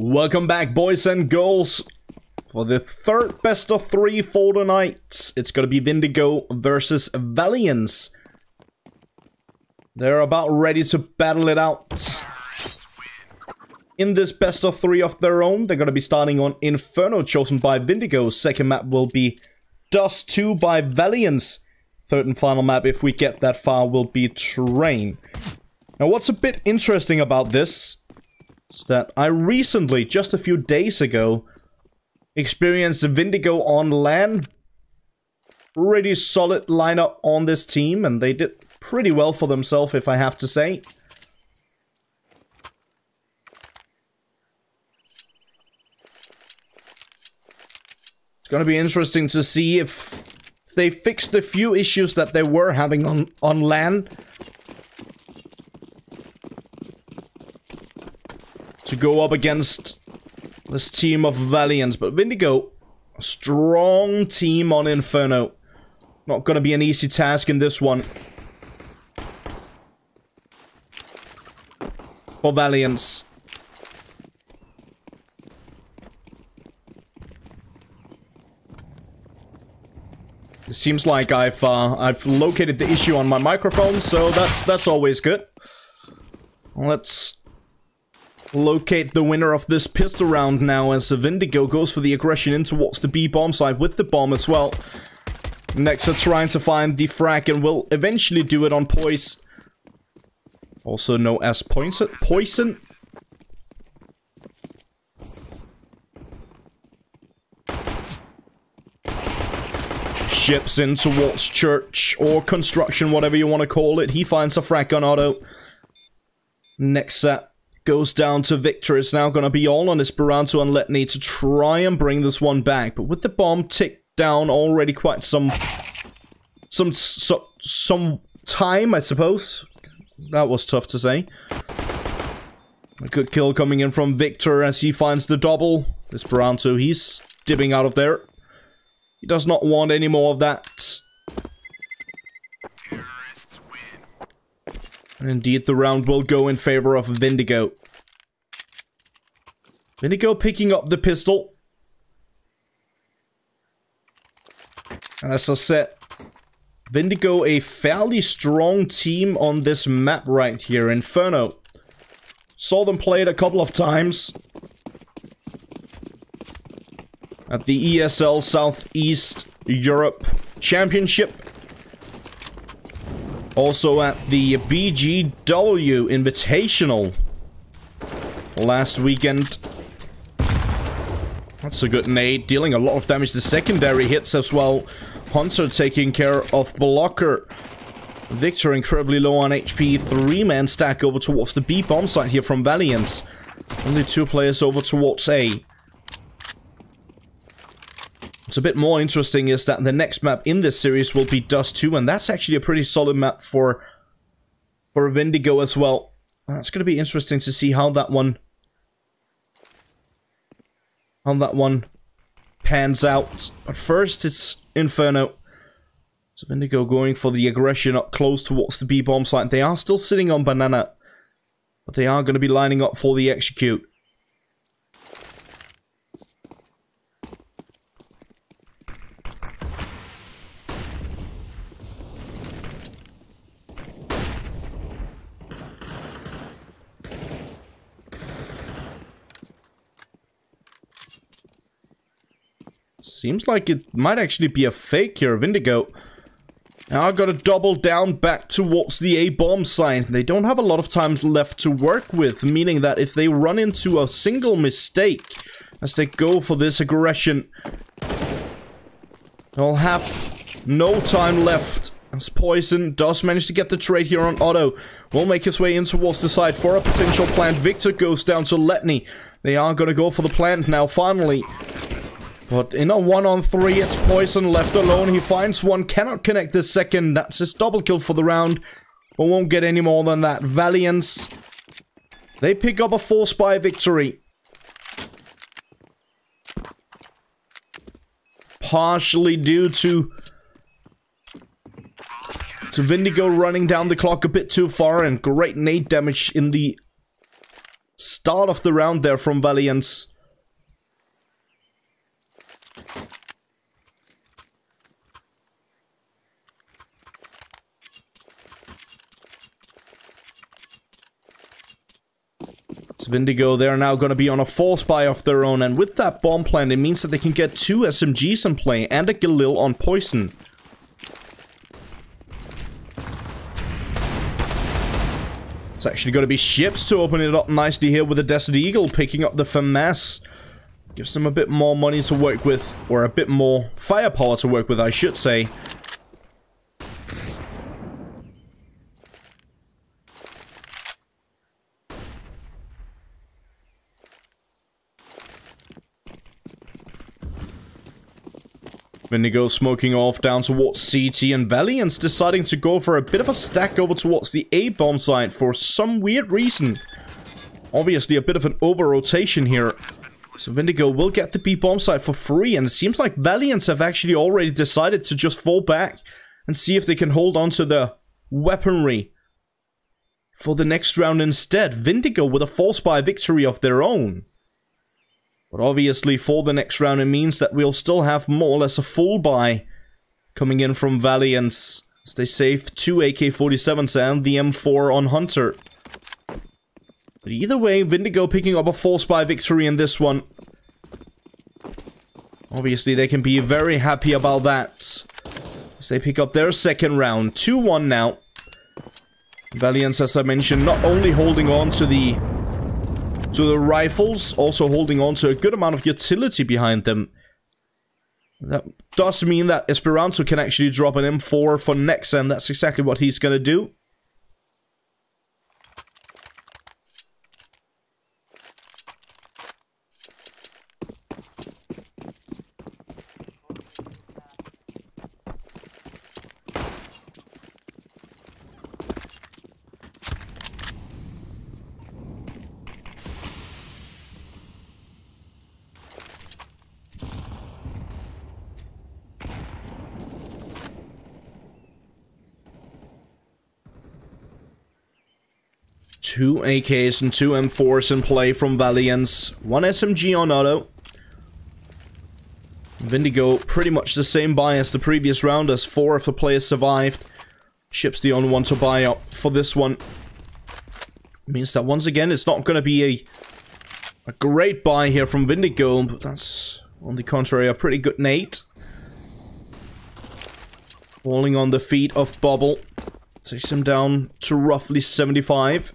Welcome back, boys and girls, for the third best of three for tonight. It's gonna be Windigo versus Valiance. They're about ready to battle it out. In this best of three of their own, they're gonna be starting on Inferno, chosen by Windigo. Second map will be Dust 2 by Valiance. Third and final map, if we get that far, will be Train. Now, what's a bit interesting about this is that I recently, just a few days ago, experienced Windigo on LAN. Pretty solid lineup on this team, and they did pretty well for themselves, if I have to say. It's gonna be interesting to see if they fixed the few issues that they were having on LAN. To go up against this team of Valiance. But Windigo, a strong team on Inferno. Not gonna be an easy task in this one. For Valiance. It seems like I've located the issue on my microphone, so that's always good. Let's locate the winner of this pistol round now, as Windigo goes for the aggression in towards the B bomb side with the bomb as well. Next are trying to find the frag and will eventually do it on Poise. Also known as Poison. Ships in towards Church or Construction, whatever you want to call it. He finds a frag on auto. Next set goes down to Victor. It's now going to be all on Esperanto and Letney to try and bring this one back. But with the bomb ticked down already quite some time, I suppose. That was tough to say. A good kill coming in from Victor as he finds the double. Esperanto, he's dipping out of there. He does not want any more of that. And indeed, the round will go in favor of Windigo. Windigo picking up the pistol. And as I said, Windigo a fairly strong team on this map right here, Inferno. Saw them play it a couple of times at the ESL Southeast Europe Championship. Also at the BGW Invitational last weekend. That's a good nade, dealing a lot of damage to secondary hits as well. Hunter taking care of Blocker. Victor incredibly low on HP. Three-man stack over towards the B bomb site here from Valiance. Only two players over towards A. What's a bit more interesting is that the next map in this series will be Dust 2, and that's actually a pretty solid map for Windigo as well. It's going to be interesting to see how that one pans out. But first, it's Inferno. So Windigo going for the aggression up close towards the B bomb site. They are still sitting on Banana, but they are going to be lining up for the execute. Seems like it might actually be a fake here, Windigo. Now I've got to double down back towards the A-bomb site. They don't have a lot of time left to work with, meaning that if they run into a single mistake as they go for this aggression, they'll have no time left. As Poison does manage to get the trade here on auto, will make his way in towards the side for a potential plant. Victor goes down to Letney. They are going to go for the plant now, finally. But in a 1-on-3, it's Poison left alone. He finds one, cannot connect the second. That's his double kill for the round. But won't get any more than that. Valiance, they pick up a 4-spy victory. Partially due to Windigo running down the clock a bit too far, and great nade damage in the start of the round there from Valiance. Windigo, they're now going to be on a force buy of their own, and with that bomb plant, it means that they can get 2 SMGs in play and a Galil on poison. It's actually going to be ships to open it up nicely here with the Desert Eagle picking up the FAMAS. Gives them a bit more money to work with, or a bit more firepower to work with, I should say. Windigo smoking off down towards CT, and Valiance deciding to go for a bit of a stack over towards the A-bomb site for some weird reason. Obviously a bit of an over-rotation here. So Windigo will get the B-bomb site for free, and it seems like Valiance have actually already decided to just fall back and see if they can hold on to the weaponry for the next round instead. Windigo with a false buy victory of their own. But obviously, for the next round, it means that we'll still have more or less a full buy coming in from Valiance, as they save 2 AK-47s and the M4 on Hunter. But either way, Windigo picking up a false buy victory in this one. Obviously, they can be very happy about that, as they pick up their second round. 2-1 now. Valiance, as I mentioned, not only holding on to the rifles, also holding on to a good amount of utility behind them. That does mean that Esperanto can actually drop an M4 for Nexa, and that's exactly what he's gonna do. Two AKs and 2 M4s in play from Valiance. 1 SMG on auto. Windigo pretty much the same buy as the previous round, as 4 of the players survived. Ship's the only one to buy up for this one. Means that once again it's not going to be a great buy here from Windigo, but that's on the contrary a pretty good nade. Falling on the feet of Bubble. Takes him down to roughly 75.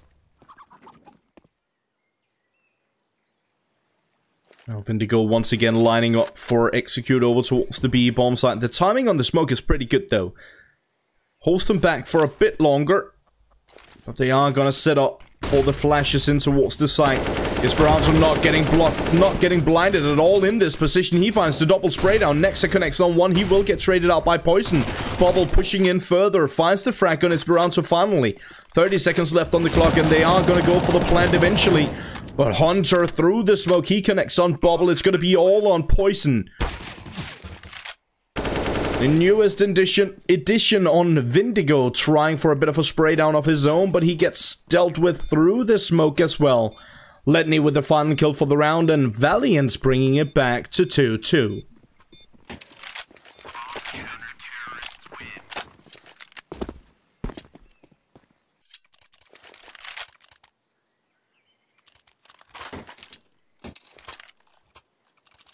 Now Windigo once again lining up for execute over towards the B bomb site. The timing on the smoke is pretty good though. Holds them back for a bit longer, but they are gonna set up for the flashes in towards the site. Esperanto not getting blocked, not getting blinded at all in this position. He finds the double spray down. Nexa connects on one. He will get traded out by poison. Bubble pushing in further. Finds the frag on Esperanto finally. 30 seconds left on the clock, and they are going to go for the plant eventually. But Hunter through the smoke. He connects on Bubble. It's going to be all on poison. The newest edition on Windigo, trying for a bit of a spray down of his own, but he gets dealt with through the smoke as well. Letney with the final kill for the round, and Valiance bringing it back to 2-2.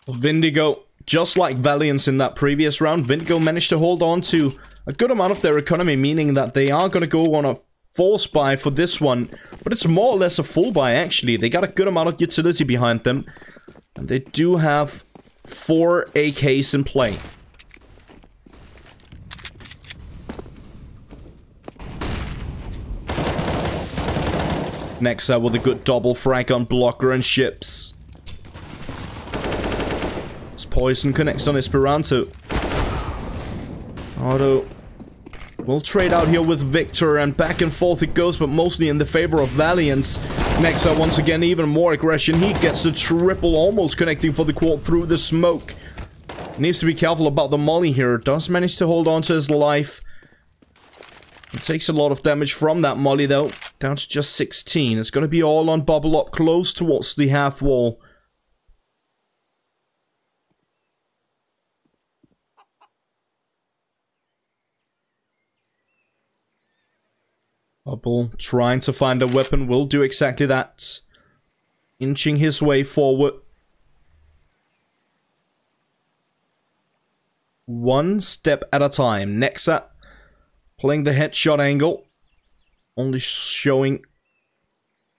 Windigo, just like Valiance in that previous round, Windigo managed to hold on to a good amount of their economy, meaning that they are going to go on a force buy for this one, but it's more or less a full buy actually. They got a good amount of utility behind them, and they do have 4 AKs in play. Nexa with a good double frag on blocker and ships. This poison connects on Esperanto. Auto will trade out here with Victor, and back and forth it goes, but mostly in the favor of Valiance. Nexa once again, even more aggression. He gets the triple, almost connecting for the quad through the smoke. Needs to be careful about the molly here. Does manage to hold on to his life. It takes a lot of damage from that molly though. Down to just 16. It's going to be all on Bubble up close towards the half wall. Bubble trying to find a weapon will do exactly that. Inching his way forward. One step at a time. Nexa playing the headshot angle. Only showing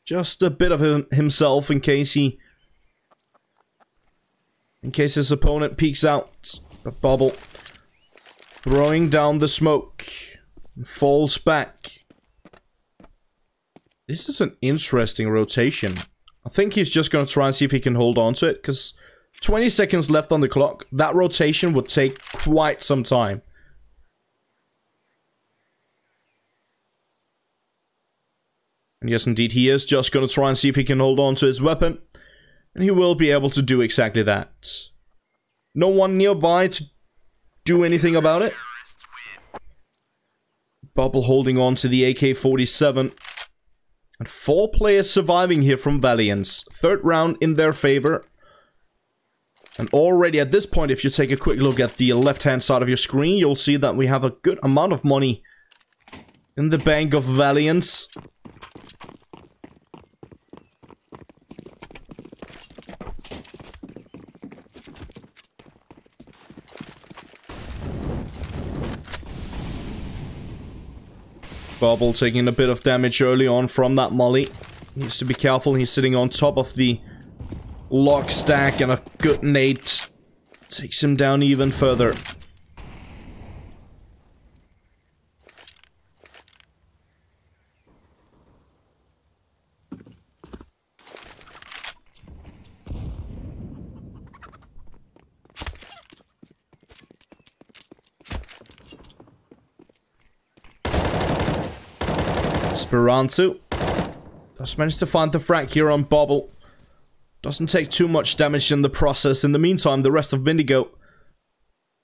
just a bit of himself in case his opponent peeks out. But Bubble throwing down the smoke. Falls back. This is an interesting rotation. I think he's just going to try and see if he can hold on to it, because 20 seconds left on the clock. That rotation would take quite some time. And yes, indeed, he is just going to try and see if he can hold on to his weapon. And he will be able to do exactly that. No one nearby to do anything about it. Bubble holding on to the AK-47. And 4 players surviving here from Valiance. Third round in their favor. And already at this point, if you take a quick look at the left-hand side of your screen, you'll see that we have a good amount of money in the bank of Valiance. Bubble taking a bit of damage early on from that molly. Needs to be careful, he's sitting on top of the log stack, and a good nade takes him down even further. Ro2 just managed to find the frag here on Bubble. Doesn't take too much damage in the process. In the meantime, the rest of Windigo,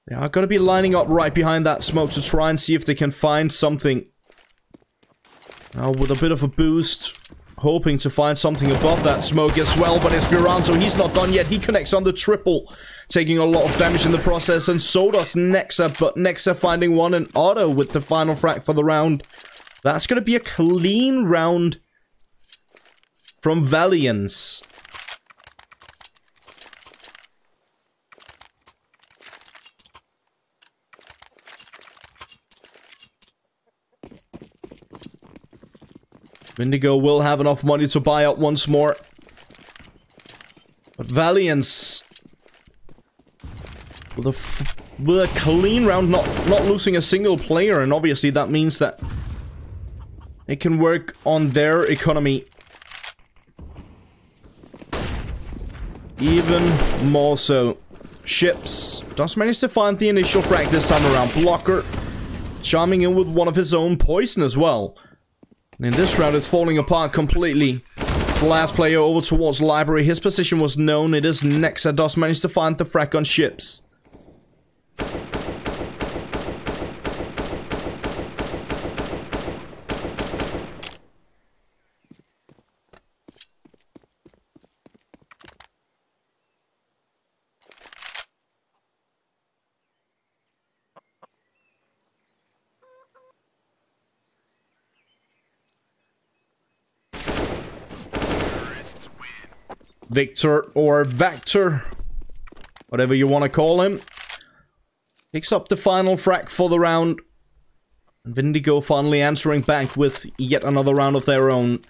they are going to be lining up right behind that smoke to try and see if they can find something. Now with a bit of a boost, hoping to find something above that smoke as well, but Ro2, he's not done yet. He connects on the triple, taking a lot of damage in the process, and so does Nexa, but Nexa finding one, and Otto with the final frag for the round. That's going to be a clean round from Valiance. Windigo will have enough money to buy out once more. But Valiance with a clean round, not losing a single player, and obviously that means that they can work on their economy even more so. Ships does manage to find the initial frag this time around. Blocker charming in with one of his own poison as well. And in this round, it's falling apart completely. The last player over towards Library. His position was known. It is Nexa does manage to find the frag on Ships. Victor or Vector, whatever you want to call him, picks up the final frag for the round. And Windigo finally answering back with yet another round of their own.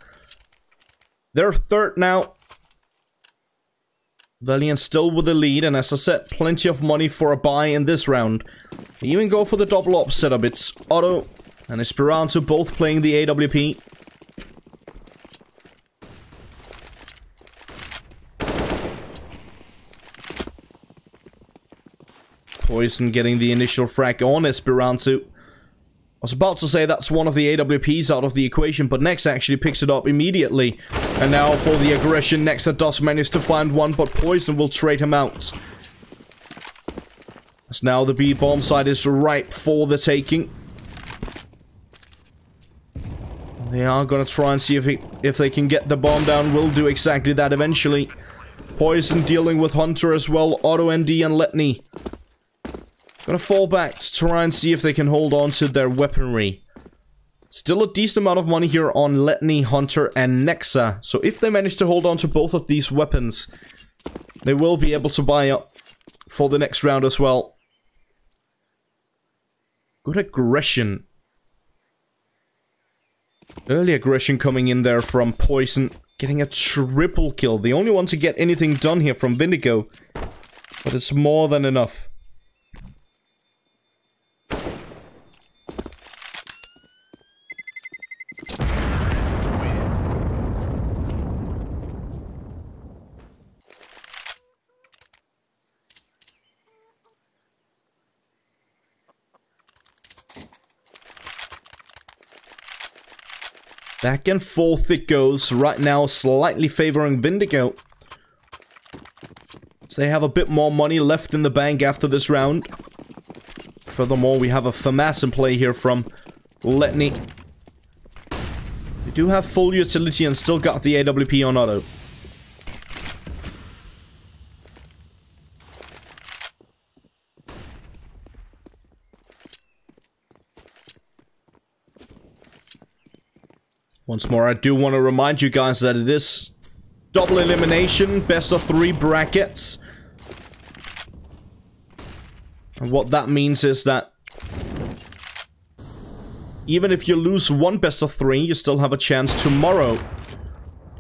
They're third now. Valiant still with the lead, and as I said, plenty of money for a buy in this round. They even go for the double op setup. It's Otto and Ro2 both playing the AWP. Poison getting the initial frag on Ro2. I was about to say that's one of the AWPs out of the equation, but Nexa actually picks it up immediately. And now for the aggression, Nexa does manage to find one, but Poison will trade him out. As now the B bomb side is ripe for the taking. They are gonna try and see if they can get the bomb down. Will do exactly that eventually. Poison dealing with Hunter as well. Auto ND and Letney. Gonna fall back to try and see if they can hold on to their weaponry. Still a decent amount of money here on Letney, Hunter, and Nexa. So if they manage to hold on to both of these weapons, they will be able to buy up for the next round as well. Good aggression. Early aggression coming in there from Poison. Getting a triple kill. The only one to get anything done here from Windigo. But it's more than enough. Back and forth it goes. Right now, slightly favoring Windigo. So they have a bit more money left in the bank after this round. Furthermore, we have a FAMAS in play here from Letney. They do have full utility and still got the AWP on auto. Once more, I do want to remind you guys that it is double elimination, best of 3 brackets. And what that means is that even if you lose one best of 3, you still have a chance tomorrow.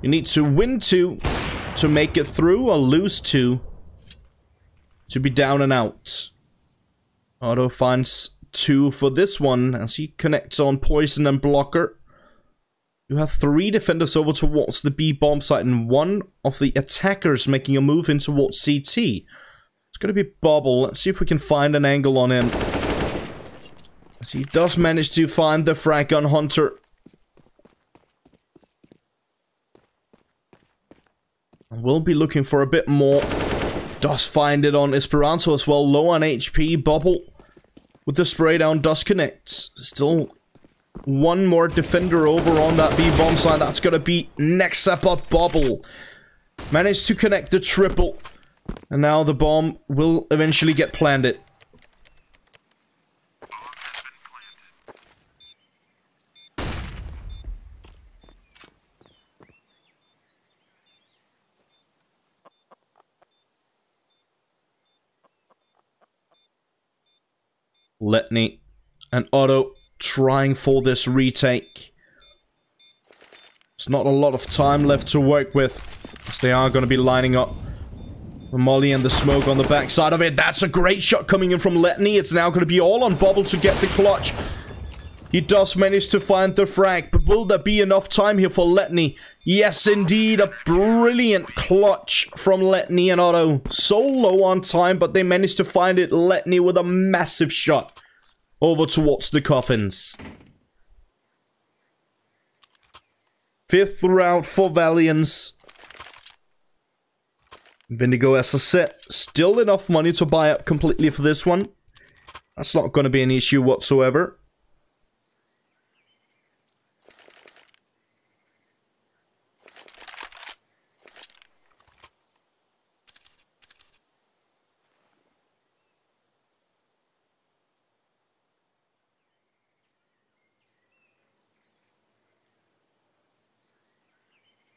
You need to win 2 to make it through, or lose 2 to be down and out. Auto finds 2 for this one as he connects on Poison and Blocker. You have 3 defenders over towards the B bomb site and 1 of the attackers making a move in towards CT. It's going to be Bobble. Let's see if we can find an angle on him. As he does manage to find the frag on Hunter. We'll be looking for a bit more. Does find it on Esperanto as well. Low on HP. Bobble with the spray down does connect. Still 1 more defender over on that B bomb side. That's gonna be Nexa, but Bobble managed to connect the triple. And now the bomb will eventually get planted. Letney and Otto trying for this retake. There's not a lot of time left to work with, as they are going to be lining up. The molly and the smoke on the backside of it. That's a great shot coming in from Letney. It's now going to be all on Bobble to get the clutch. He does manage to find the frag, but will there be enough time here for Letney? Yes, indeed. A brilliant clutch from Letney and Otto. So low on time, but they managed to find it. Letney with a massive shot over towards the coffins. 5th round for Valiance. Windigo, as I said, still enough money to buy up completely for this one. That's not going to be an issue whatsoever.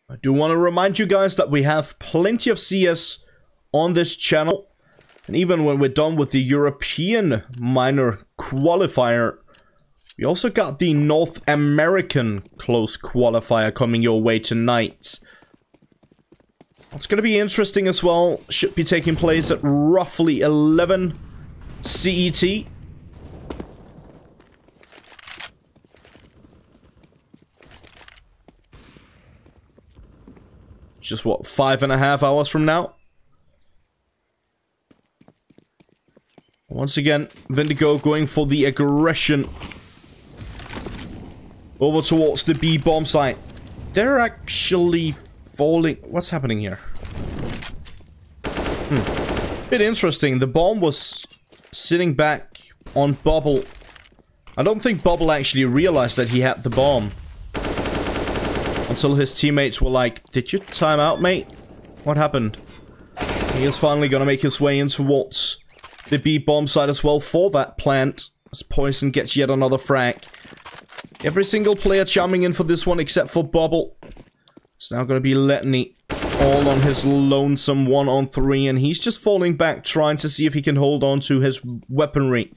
I do want to remind you guys that we have plenty of CS on this channel. And even when we're done with the European minor qualifier, we also got the North American close qualifier coming your way tonight. It's going to be interesting as well. Should be taking place at roughly 11 CET. Just what, 5.5 hours from now? Once again, Windigo going for the aggression over towards the B bomb site. They're actually falling. What's happening here? Bit interesting. The bomb was sitting back on Bobble. I don't think Bobble actually realized that he had the bomb. Until his teammates were like, did you time out, mate? What happened? He is finally gonna make his way in towards the B-bomb side as well for that plant. As Poison gets yet another frag. Every single player chiming in for this one except for Bubble. It's now gonna be Letney all on his lonesome 1-on-3, and he's just falling back trying to see if he can hold on to his weaponry.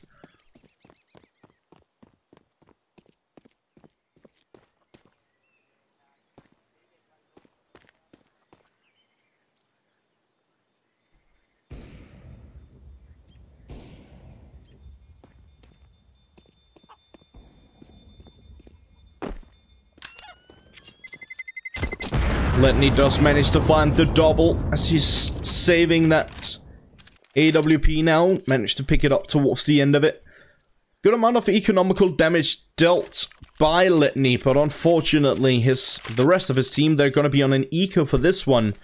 Letney does manage to find the double as he's saving that AWP now. Managed to pick it up towards the end of it. Good amount of economical damage dealt by Letney, but unfortunately the rest of his team, they're gonna be on an eco for this one.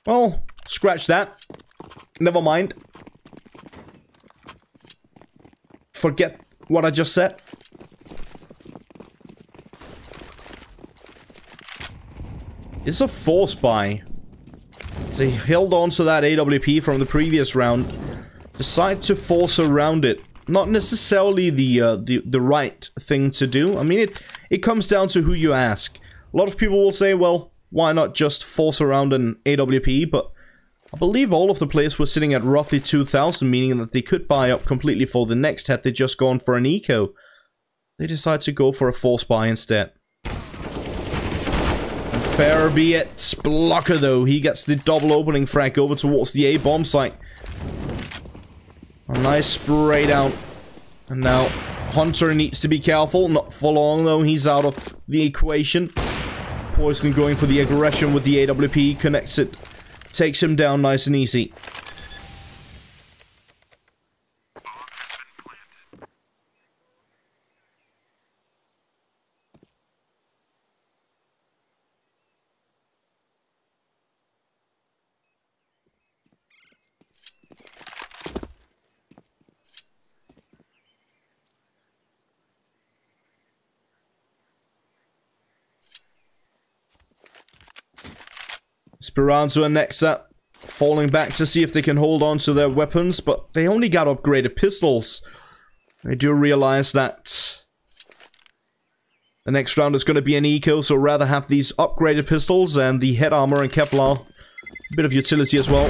Well, scratch that. Never mind. Forget what I just said. It's a force buy. They held on to that AWP from the previous round. Decide to force around it. Not necessarily the right thing to do. I mean, it comes down to who you ask. A lot of people will say, well, why not just force around an AWP? But I believe all of the players were sitting at roughly 2,000, meaning that they could buy up completely for the next had they just gone for an eco. They decide to go for a force buy instead. Fair be it. Blocker, though. He gets the double opening frag over towards the A-bomb site. A nice spray down. And now, Hunter needs to be careful. Not for long, though. He's out of the equation. Poison going for the aggression with the AWP. Connects it. Takes him down nice and easy. Speranza and Nexa falling back to see if they can hold on to their weapons, but they only got upgraded pistols. They do realize that the next round is going to be an eco, so rather have these upgraded pistols and the head armor and Kevlar. A bit of utility as well.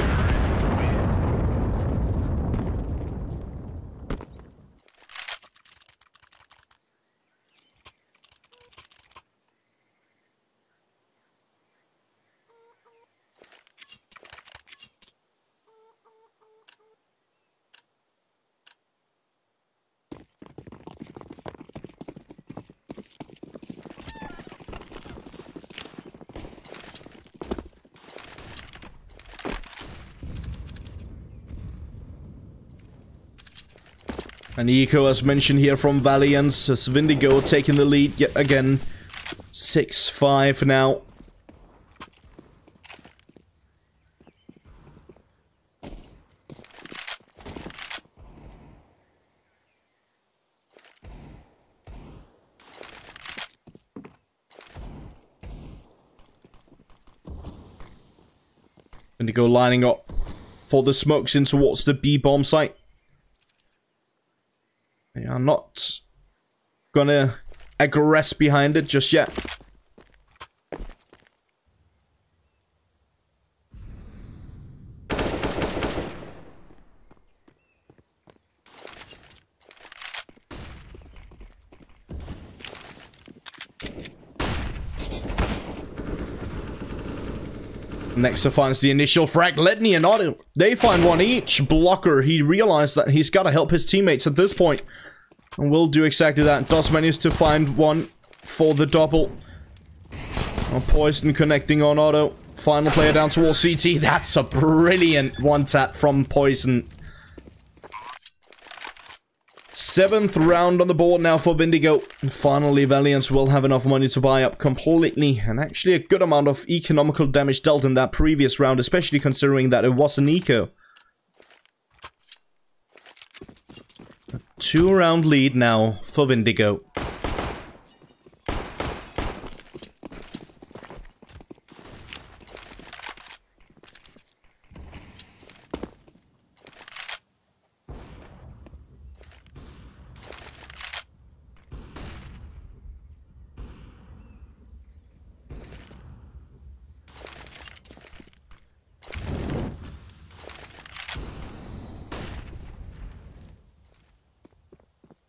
An eco as mentioned here from Valiance, as Windigo taking the lead yet again. 6-5 now. Windigo lining up for the smokes in towards the B-bomb site. They are not gonna aggress behind it just yet. Nexa finds the initial frag. Letney and Otto, they find one each. Blocker, he realized that he's got to help his teammates at this point. And will do exactly that. Does manage to find one for the double. Poison connecting on Otto. Final player down towards CT. That's a brilliant one-tap from Poison. 7th round on the board now for Windigo. And finally, Valiance will have enough money to buy up completely. And actually a good amount of economical damage dealt in that previous round, especially considering that it was an eco. A 2-round lead now for Windigo.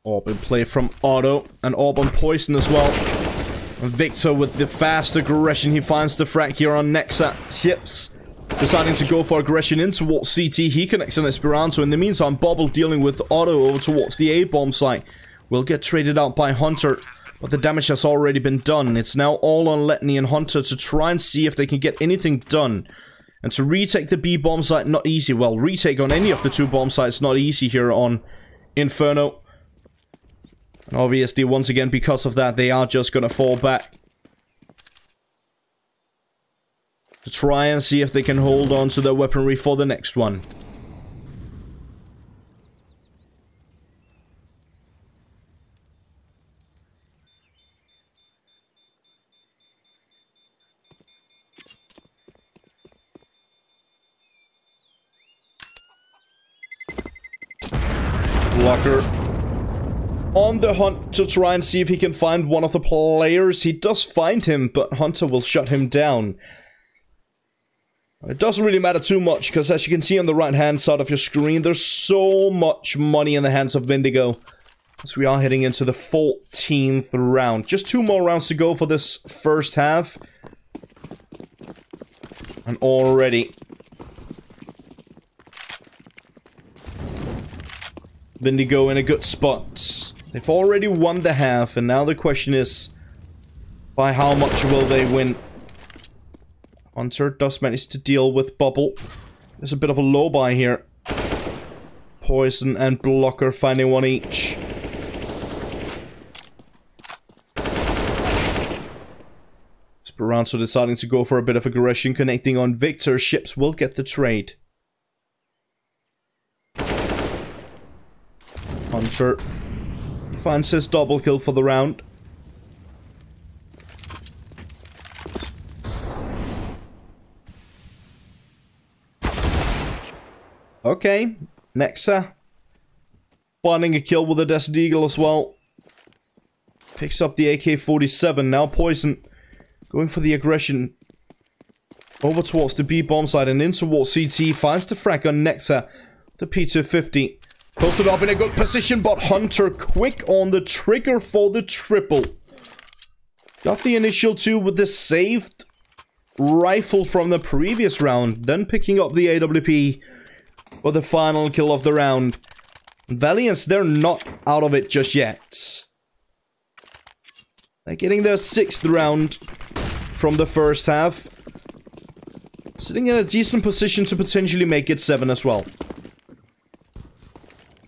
Orb in play from Otto, and Orb on Poison as well. And Victor with the fast aggression, he finds the frag here on Nexa. Chips deciding to go for aggression in towards CT. He connects on Esperanto. In the meantime, Bobble dealing with Otto over towards the A-bomb site. Will get traded out by Hunter, but the damage has already been done. It's now all on Letney and Hunter to try and see if they can get anything done. And to retake the B-bomb site, not easy. Well, retake on any of the two bomb sites, not easy here on Inferno. And obviously, once again, because of that, they are just gonna fall back. To try and see if they can hold on to their weaponry for the next one. Blocker on the hunt to try and see if he can find one of the players. He does find him, but Hunter will shut him down. It doesn't really matter too much, because as you can see on the right-hand side of your screen, there's so much money in the hands of Windigo. As we are heading into the 14th round. Just 2 more rounds to go for this first half. And already Windigo in a good spot. They've already won the half, and now the question is, by how much will they win? Hunter does manage to deal with Bubble. There's a bit of a low buy here. Poison and Blocker finding one each. Esperanto deciding to go for a bit of aggression, connecting on Victor. Ships will get the trade. Hunter finds his double kill for the round. Okay, Nexa finding a kill with a Desert Eagle as well. Picks up the AK-47. Now Poison going for the aggression over towards the B-bomb side and in towards CT. Finds the frag on Nexa. The P250 posted up in a good position, but Hunter quick on the trigger for the triple. Got the initial 2 with the saved rifle from the previous round, then picking up the AWP for the final kill of the round. Valiance, they're not out of it just yet. They're getting their 6th round from the first half. Sitting in a decent position to potentially make it 7 as well.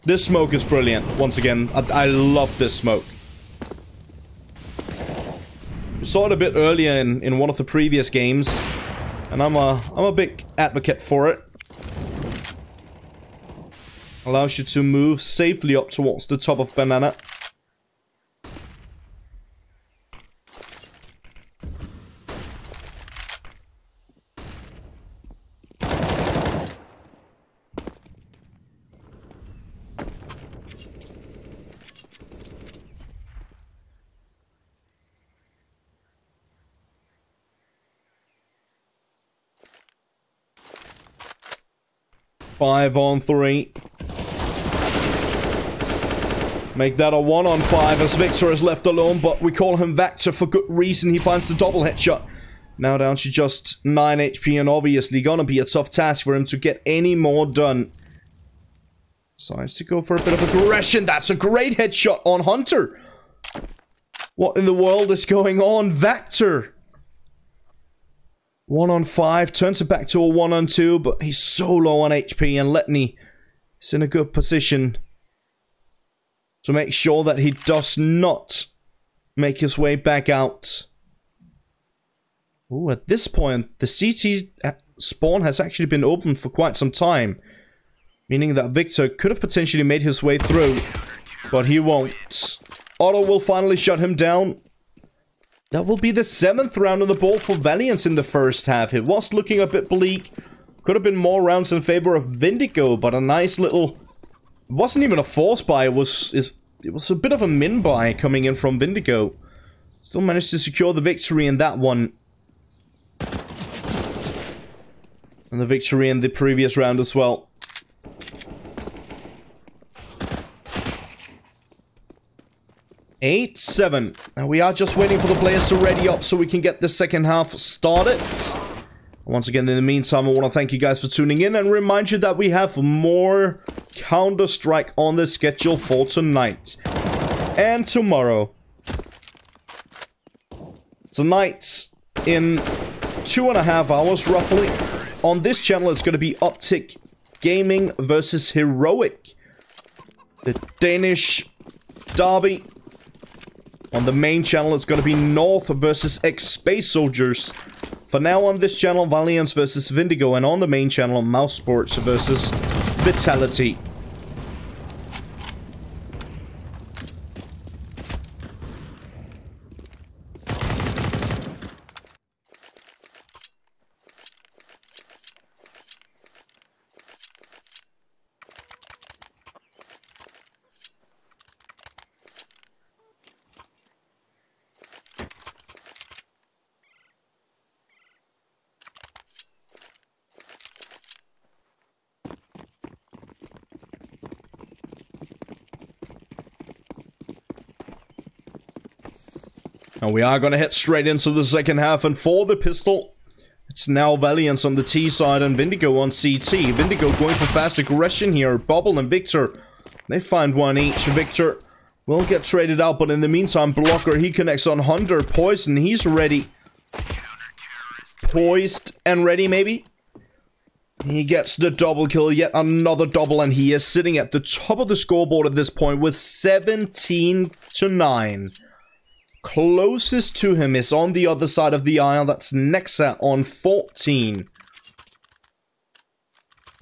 This smoke is brilliant. Once again, I love this smoke. We saw it a bit earlier in one of the previous games, and I'm a big advocate for it. Allows you to move safely up towards the top of Banana. Five on 3. Make that a 1-on-5 as Victor is left alone, but we call him Vector for good reason. He finds the double headshot. Now down to just 9 HP, and obviously gonna be a tough task for him to get any more done. Decides to go for a bit of aggression. That's a great headshot on Hunter. What in the world is going on? Vector 1-on-5, turns it back to a 1-on-2, but he's so low on HP, and Letney is in a good position to make sure that he does not make his way back out. Ooh, at this point, the CT spawn has actually been open for quite some time, meaning that Victor could have potentially made his way through, but he won't. Otto will finally shut him down. That will be the 7th round on the board for Valiance in the first half. It was looking a bit bleak. Could have been more rounds in favor of Windigo, but a nice little... It wasn't even a force buy, it was a bit of a min buy coming in from Windigo. Still managed to secure the victory in that one. And the victory in the previous round as well. 8-7. And we are just waiting for the players to ready up so we can get the second half started. Once again, in the meantime, I want to thank you guys for tuning in and remind you that we have more Counter-Strike on the schedule for tonight and tomorrow. Tonight, in 2.5 hours roughly, on this channel it's going to be Uptick Gaming versus Heroic. The Danish derby. On the main channel it's going to be North versus X-Space Soldiers. For now on this channel, Valiance versus Windigo, and on the main channel, Mouse Sports versus Vitality. And we are going to head straight into the second half, and for the pistol, it's now Valiance on the T side and Windigo on CT. Windigo going for fast aggression here. Bubble and Victor, they find one each. Victor will get traded out, but in the meantime, Blocker, he connects on Hunter. Poison, he's ready. Poised and ready, maybe? He gets the double kill, yet another double, and he is sitting at the top of the scoreboard at this point with 17-9. Closest to him is on the other side of the aisle. That's Nexa on 14.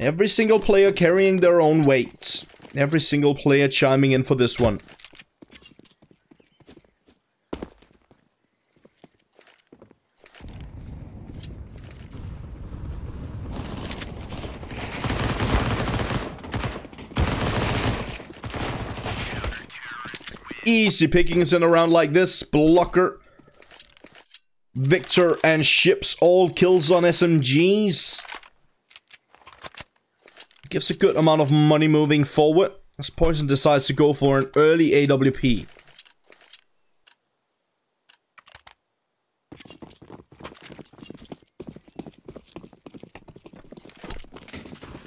Every single player carrying their own weight. Every single player chiming in for this one. Easy pickings in a round like this. Blocker, Victor, and Ships all kills on SMGs. Gives a good amount of money moving forward, as Poison decides to go for an early AWP.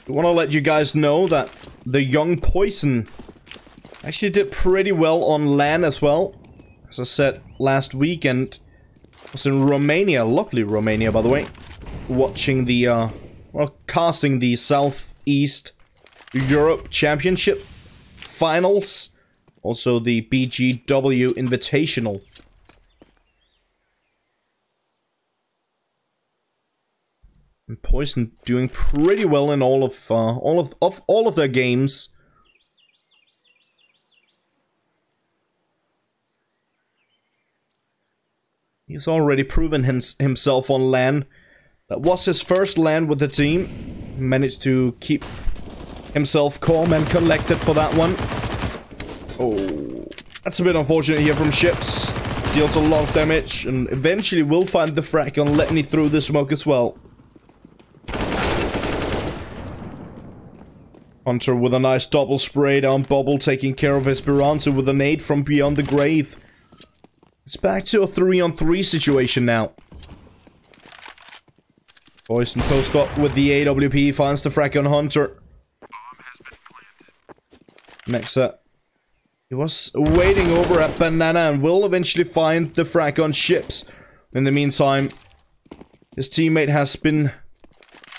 I want to let you guys know that the young Poison actually did pretty well on LAN as well. As I said last weekend, I was in Romania, lovely Romania by the way, watching the, well, casting the Southeast Europe Championship Finals, also the BGW Invitational. And Poison doing pretty well in all of their games. He's already proven himself on LAN. That was his first LAN with the team. He managed to keep himself calm and collected for that one. Oh, that's a bit unfortunate here from Ships. Deals a lot of damage and eventually will find the frag on letting me through the smoke as well. Hunter with a nice double spray down Bubble, taking care of Esperanza with a nade from beyond the grave. It's back to a 3-on-3 situation now. Poison post up with the AWP, finds the frag on Hunter. Next up. He was waiting over at Banana and will eventually find the frag on Ships. In the meantime, his teammate has been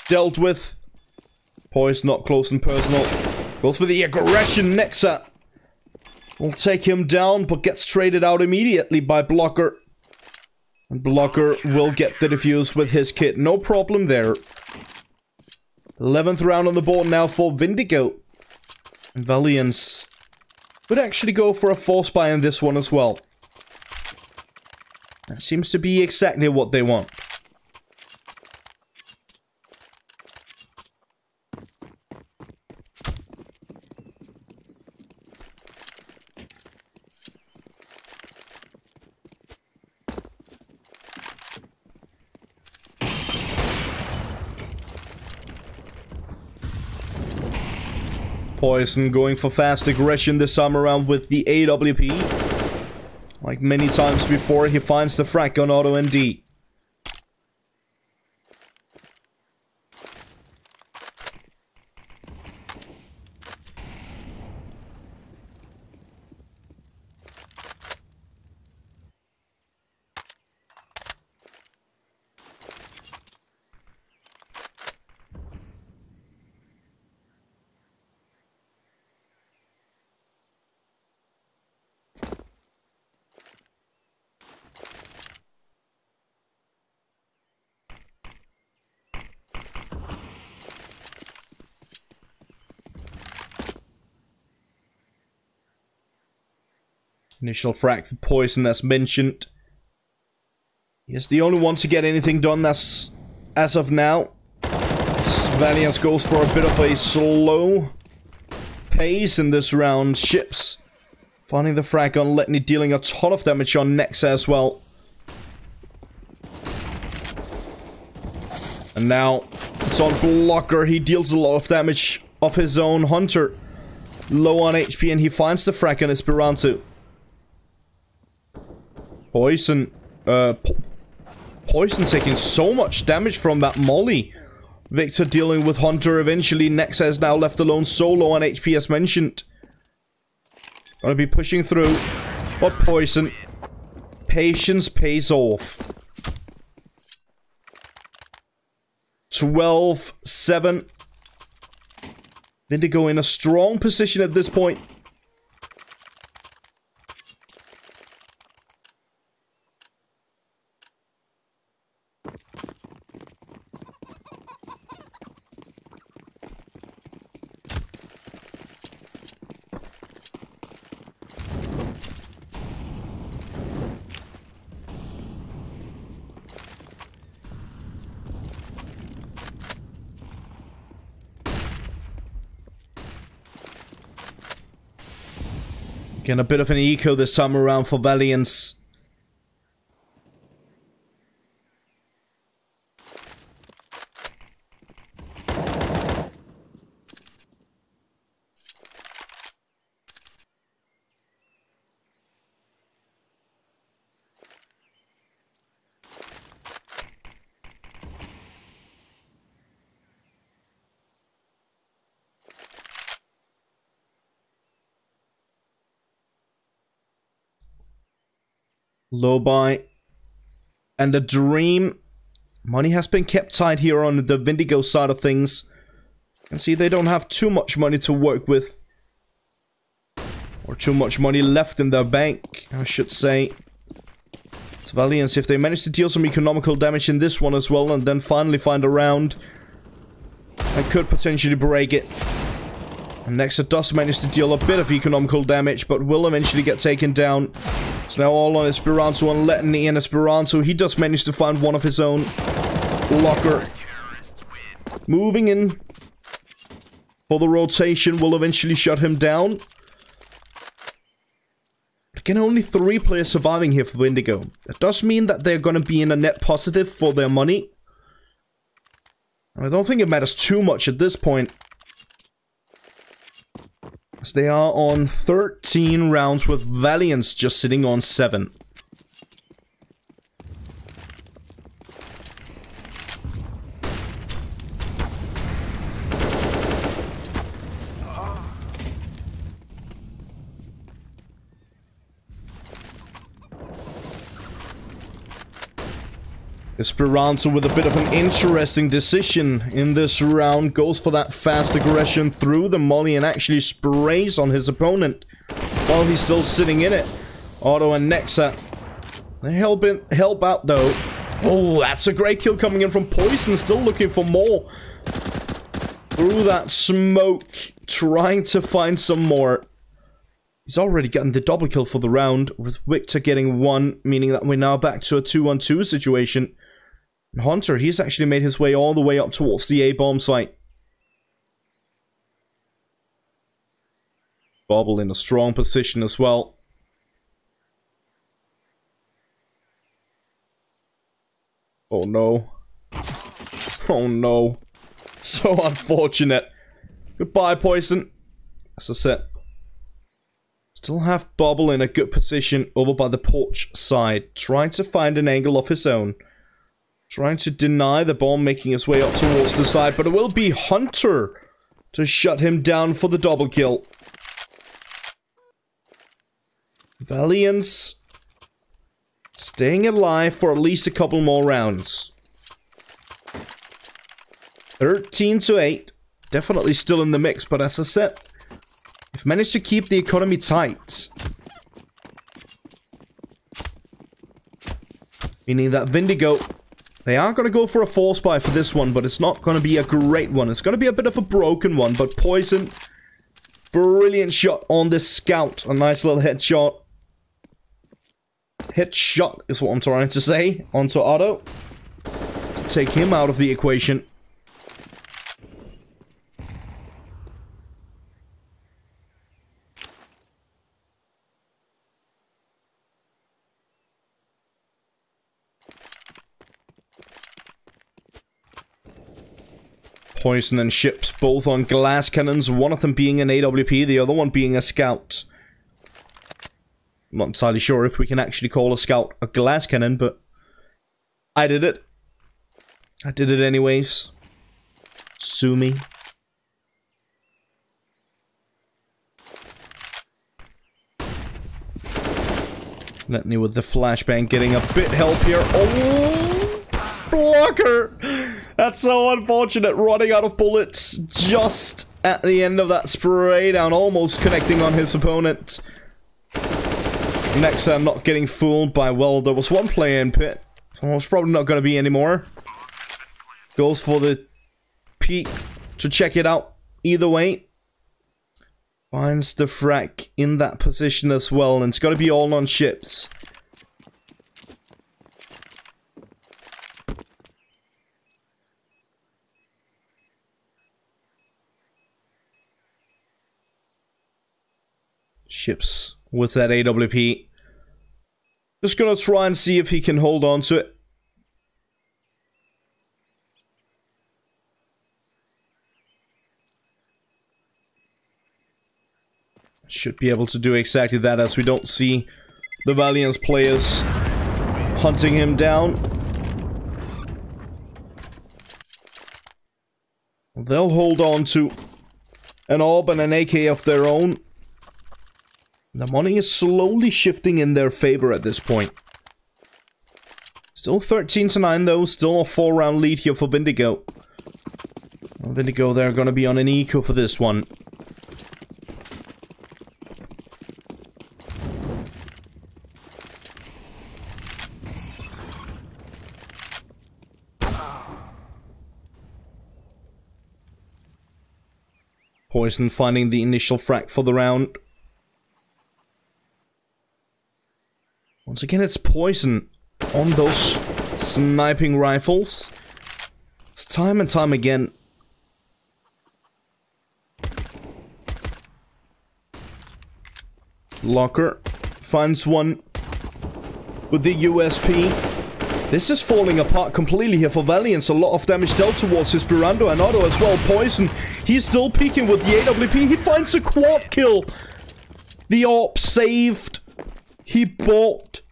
dealt with. Poison not close and personal. Goes for the aggression. Nexa will take him down, but gets traded out immediately by Blocker. And Blocker will get the defuse with his kit. No problem there. 11th round on the board now for Windigo. And Valiance would actually go for a force buy in this one as well. That seems to be exactly what they want. Poison going for fast aggression this time around with the AWP. Like many times before, he finds the frag on auto ND. Initial frag for Poison as mentioned. He's the only one to get anything done as of now. Valiance goes for a bit of a slow pace in this round. Ships finding the frag on Letney, dealing a ton of damage on Nexa as well. And now it's on Blocker. He deals a lot of damage of his own. Hunter low on HP and he finds the frag on Esperanto. Poison taking so much damage from that molly. Victor dealing with Hunter eventually. Nexa is now left alone, solo on HP as mentioned. Gonna be pushing through, but Poison. Patience pays off. 12-7. Windigo in a strong position at this point. Again, a bit of an eco this time around for Valiance. Low buy. And the Dream. Money has been kept tight here on the Windigo side of things. You can see they don't have too much money to work with. Or too much money left in their bank, I should say. It's Valiance, if they manage to deal some economical damage in this one as well, and then finally find a round, that could potentially break it. And Nexa does manage to deal a bit of economical damage, but will eventually get taken down. It's now all on Esperanto and Letney, and Esperanto, he does manage to find one of his own. Blocker. Moving in for the rotation will eventually shut him down. Again, only 3 players surviving here for Windigo. That does mean that they're going to be in a net positive for their money. And I don't think it matters too much at this point, as they are on 13 rounds with Valiance just sitting on 7. Esperanto with a bit of an interesting decision in this round. Goes for that fast aggression through the molly and actually sprays on his opponent while he's still sitting in it. Otto and Nexa, they help out though. Oh, that's a great kill coming in from Poison. Still looking for more through that smoke, trying to find some more. He's already gotten the double kill for the round, with Victor getting 1, meaning that we're now back to a 2-on-2 situation. And Hunter, he's actually made his way all the way up towards the A-bomb site. Bobble in a strong position as well. Oh no. Oh no. So unfortunate. Goodbye, Poison. As I said, Still have Bubble in a good position over by the porch side. Trying to find an angle of his own. Trying to deny the bomb making its way up towards the side. But it will be Hunter to shut him down for the double kill. Valiance staying alive for at least a couple more rounds. 13-8. Definitely still in the mix, but as I said, we've managed to keep the economy tight. Meaning that Windigo, they are going to go for a force buy for this one, but it's not going to be a great one. It's going to be a bit of a broken one, but Poison, brilliant shot on this scout. A nice little headshot. Headshot is what I'm trying to say. Onto Otto. To take him out of the equation. Poison and Ships both on glass cannons, one of them being an AWP, the other one being a scout. I'm not entirely sure if we can actually call a scout a glass cannon, but I did it. I did it anyways. Sue me. Let me with the flashbang, getting a bit help here. Oh! Blocker! That's so unfortunate, running out of bullets just at the end of that spray down, almost connecting on his opponent. Next, not getting fooled by, well, there was one player in pit. Well, it's probably not going to be anymore. Goes for the peek to check it out. Either way. Finds the frag in that position as well, and it's got to be all on Ships. Ships with that AWP. Just gonna try and see if he can hold on to it. Should be able to do exactly that, as we don't see the Valiance players hunting him down. They'll hold on to an AWP and an AK of their own. The money is slowly shifting in their favor at this point. Still 13-9 though, still a 4-round lead here for Windigo. Well, Windigo, they're gonna be on an eco for this one. Poison finding the initial frag for the round. Once again, it's Poison on those sniping rifles. It's time and time again. Locker finds one with the USP. This is falling apart completely here for Valiance. A lot of damage dealt towards his Esperanto and Otto as well. Poison, he's still peeking with the AWP. He finds a quad kill. The AWP saved. He bought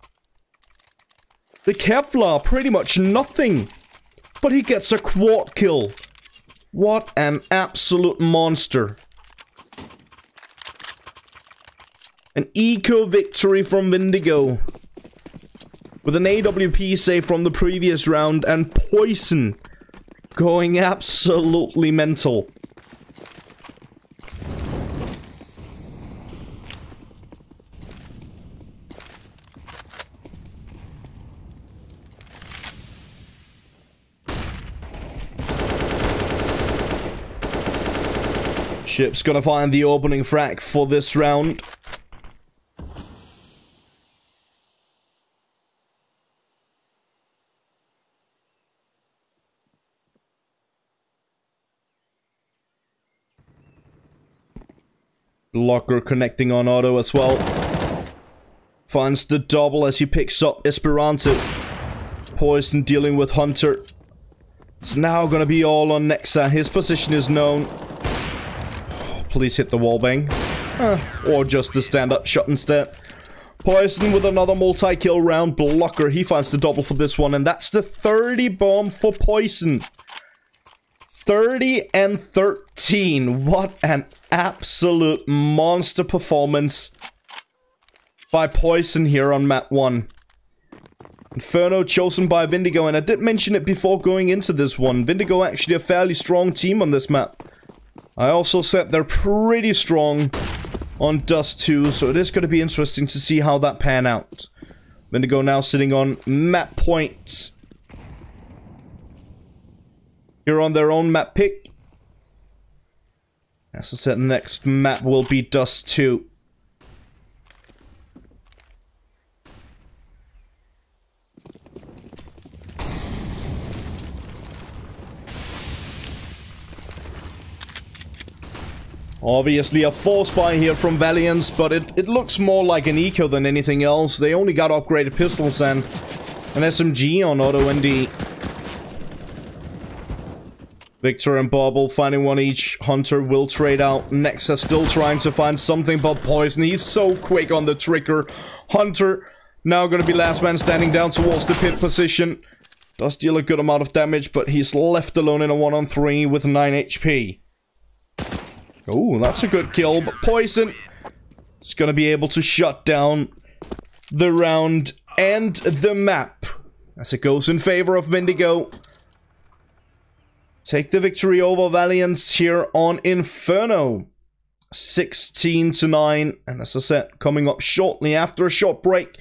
the Kevlar, pretty much nothing. But he gets a quad kill. What an absolute monster. An eco victory from Windigo. With an AWP save from the previous round and Poison going absolutely mental. Ship's gonna find the opening frag for this round. Locker connecting on Otto as well. Finds the double as he picks up Esperanto. Poison dealing with Hunter. It's now gonna be all on Nexa. His position is known. Please hit the wallbang. Or just the standard shot instead. Poison with another multi-kill round. Blocker, he finds the double for this one. And that's the 30 bomb for Poison. 30 and 13. What an absolute monster performance by Poison here on map 1. Inferno chosen by Windigo, and I did mention it before going into this one. Windigo actually a fairly strong team on this map. I also said they're pretty strong on Dust 2, so it is going to be interesting to see how that pan out. Windigo now sitting on map points. Here on their own map pick. As I said, next map will be Dust 2. Obviously a force buy here from Valiance, but it looks more like an eco than anything else. They only got upgraded pistols and an SMG on auto ND. Victor and Bobble finding one each. Hunter will trade out. Nexa still trying to find something but Poison. He's so quick on the trigger. Hunter now gonna be last man standing down towards the pit position. Does deal a good amount of damage, but he's left alone in a 1-on-3 with 9 HP. Oh, that's a good kill, but Poison is gonna be able to shut down the round and the map as it goes in favor of Windigo. Take the victory over Valiance here on Inferno. 16-9, and as I said, coming up shortly after a short break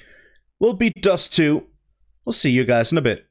will be Dust 2. We'll see you guys in a bit.